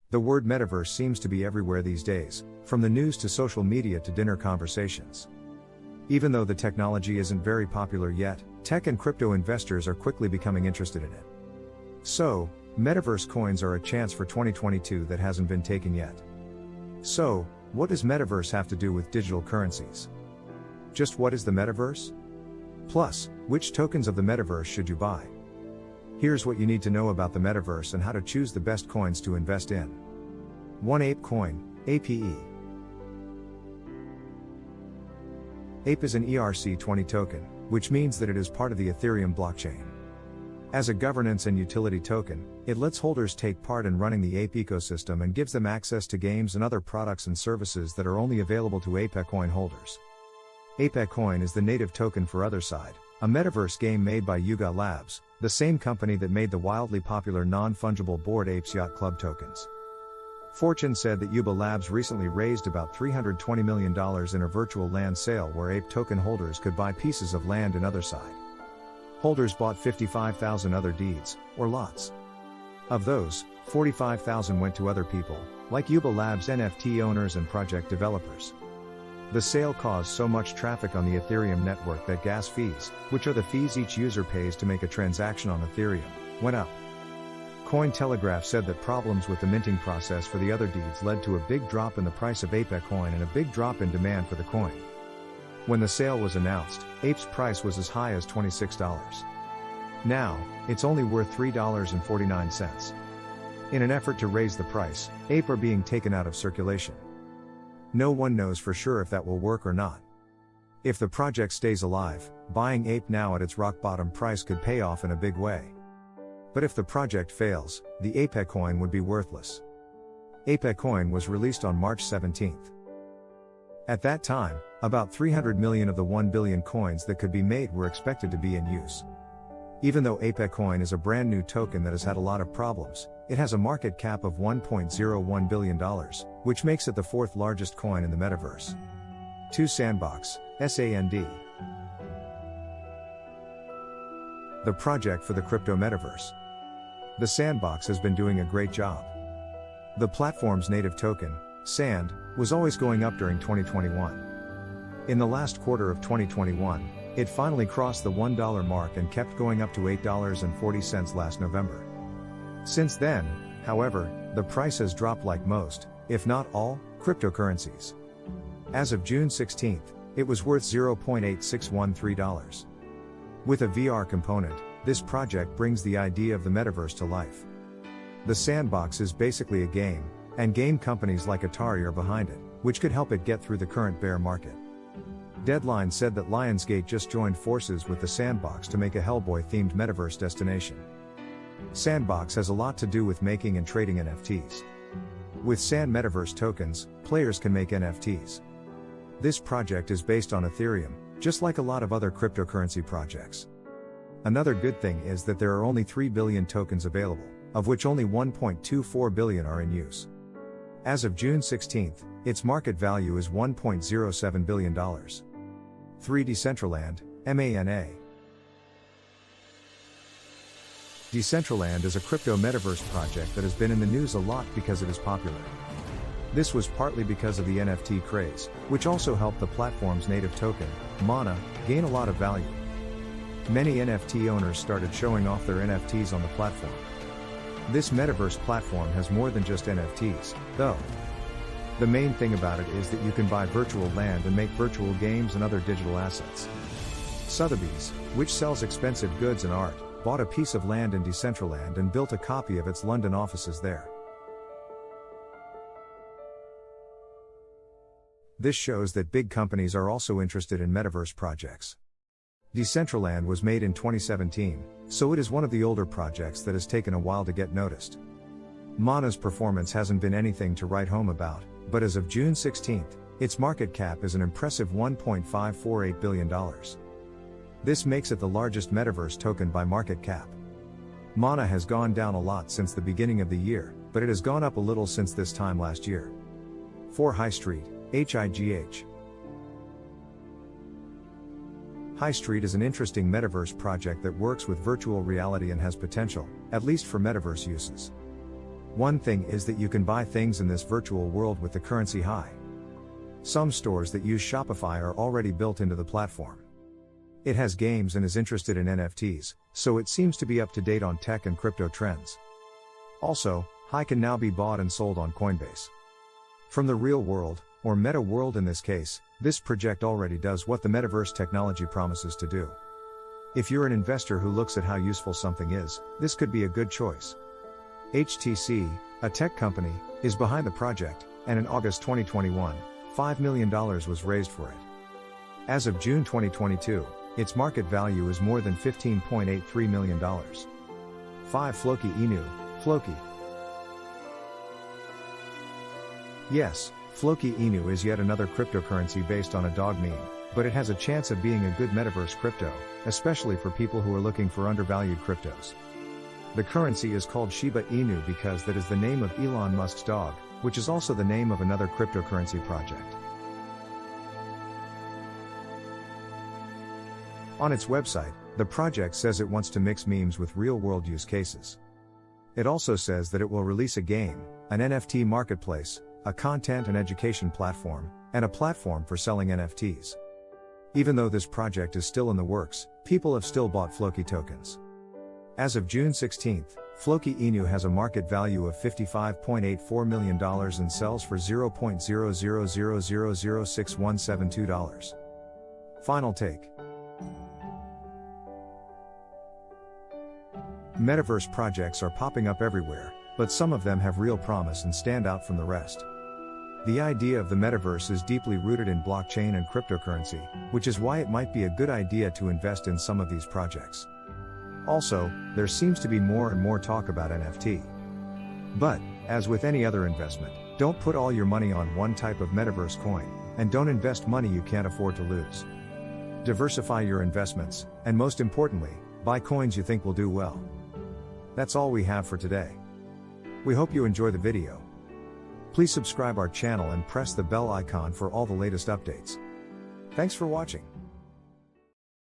The word metaverse seems to be everywhere these days, from the news to social media to dinner conversations. Even though the technology isn't very popular yet, tech and crypto investors are quickly becoming interested in it. So, Metaverse coins are a chance for 2022 that hasn't been taken yet. So, what does Metaverse have to do with digital currencies? Just what is the Metaverse? Plus, which tokens of the Metaverse should you buy? Here's what you need to know about the Metaverse and how to choose the best coins to invest in. 1. APE Coin, APE. APE is an ERC20 token, which means that it is part of the Ethereum blockchain. As a governance and utility token, it lets holders take part in running the APE ecosystem and gives them access to games and other products and services that are only available to APE Coin holders. APE Coin is the native token for Otherside, a metaverse game made by Yuga Labs, the same company that made the wildly popular non-fungible Bored Apes Yacht Club tokens. Fortune said that Yuga Labs recently raised about $320 million in a virtual land sale where APE token holders could buy pieces of land in Otherside. Holders bought 55,000 other deeds, or lots. Of those, 45,000 went to other people, like Yuga Labs NFT owners and project developers. The sale caused so much traffic on the Ethereum network that gas fees, which are the fees each user pays to make a transaction on Ethereum, went up. Cointelegraph said that problems with the minting process for the other deeds led to a big drop in the price of APE Coin and a big drop in demand for the coin. When the sale was announced, APE's price was as high as $26. Now, it's only worth $3.49. In an effort to raise the price, APE are being taken out of circulation. No one knows for sure if that will work or not. If the project stays alive, buying APE now at its rock bottom price could pay off in a big way. But if the project fails, the APE coin would be worthless. APE coin was released on March 17. At that time, about 300 million of the 1 billion coins that could be made were expected to be in use. Even though APE Coin is a brand new token that has had a lot of problems, it has a market cap of $1.01 billion, which makes it the fourth largest coin in the metaverse. 2. Sandbox, SAND. The project for the crypto metaverse. The Sandbox has been doing a great job. The platform's native token, SAND, was always going up during 2021. In the last quarter of 2021, it finally crossed the $1 mark and kept going up to $8.40 last November. Since then, however, the price has dropped like most, if not all, cryptocurrencies. As of June 16, it was worth $0.8613. With a VR component, this project brings the idea of the metaverse to life. The Sandbox is basically a game, and game companies like Atari are behind it, which could help it get through the current bear market. Deadline said that Lionsgate just joined forces with the Sandbox to make a Hellboy-themed metaverse destination. Sandbox has a lot to do with making and trading NFTs. With Sand Metaverse tokens, players can make NFTs. This project is based on Ethereum, just like a lot of other cryptocurrency projects. Another good thing is that there are only 3 billion tokens available, of which only 1.24 billion are in use. As of June 16, its market value is $1.07 billion. 3. Decentraland, MANA. Decentraland is a crypto metaverse project that has been in the news a lot because it is popular. This was partly because of the NFT craze, which also helped the platform's native token, MANA, gain a lot of value. Many NFT owners started showing off their NFTs on the platform. This metaverse platform has more than just NFTs, though. The main thing about it is that you can buy virtual land and make virtual games and other digital assets. Sotheby's, which sells expensive goods and art, bought a piece of land in Decentraland and built a copy of its London offices there. This shows that big companies are also interested in metaverse projects. Decentraland was made in 2017, so it is one of the older projects that has taken a while to get noticed. MANA's performance hasn't been anything to write home about, but as of June 16, its market cap is an impressive $1.548 billion. This makes it the largest metaverse token by market cap. MANA has gone down a lot since the beginning of the year, but it has gone up a little since this time last year. 4. Highstreet, HIGH. Highstreet is an interesting metaverse project that works with virtual reality and has potential, at least for metaverse uses. One thing is that you can buy things in this virtual world with the currency Hi. Some stores that use Shopify are already built into the platform. It has games and is interested in NFTs, so it seems to be up to date on tech and crypto trends. Also, Hi can now be bought and sold on Coinbase. From the real world, or meta world in this case, this project already does what the Metaverse technology promises to do. If you're an investor who looks at how useful something is, this could be a good choice. HTC, a tech company, is behind the project, and in August 2021, $5 million was raised for it. As of June 2022, its market value is more than $15.83 million. 5 Floki Inu, Floki. Yes, Floki Inu is yet another cryptocurrency based on a dog meme, but it has a chance of being a good metaverse crypto, especially for people who are looking for undervalued cryptos. The currency is called Shiba Inu because that is the name of Elon Musk's dog, which is also the name of another cryptocurrency project. On its website, the project says it wants to mix memes with real-world use cases. It also says that it will release a game, an NFT marketplace, a content and education platform, and a platform for selling NFTs. Even though this project is still in the works, people have still bought Floki tokens. As of June 16, Floki Inu has a market value of $55.84 million and sells for $0.00006172. Final take. Metaverse projects are popping up everywhere, but some of them have real promise and stand out from the rest. The idea of the metaverse is deeply rooted in blockchain and cryptocurrency, which is why it might be a good idea to invest in some of these projects. Also, there seems to be more and more talk about NFT. But, as with any other investment, don't put all your money on one type of metaverse coin, and don't invest money you can't afford to lose. Diversify your investments, and most importantly, buy coins you think will do well. That's all we have for today. We hope you enjoy the video. Please subscribe our channel and press the bell icon for all the latest updates. Thanks for watching.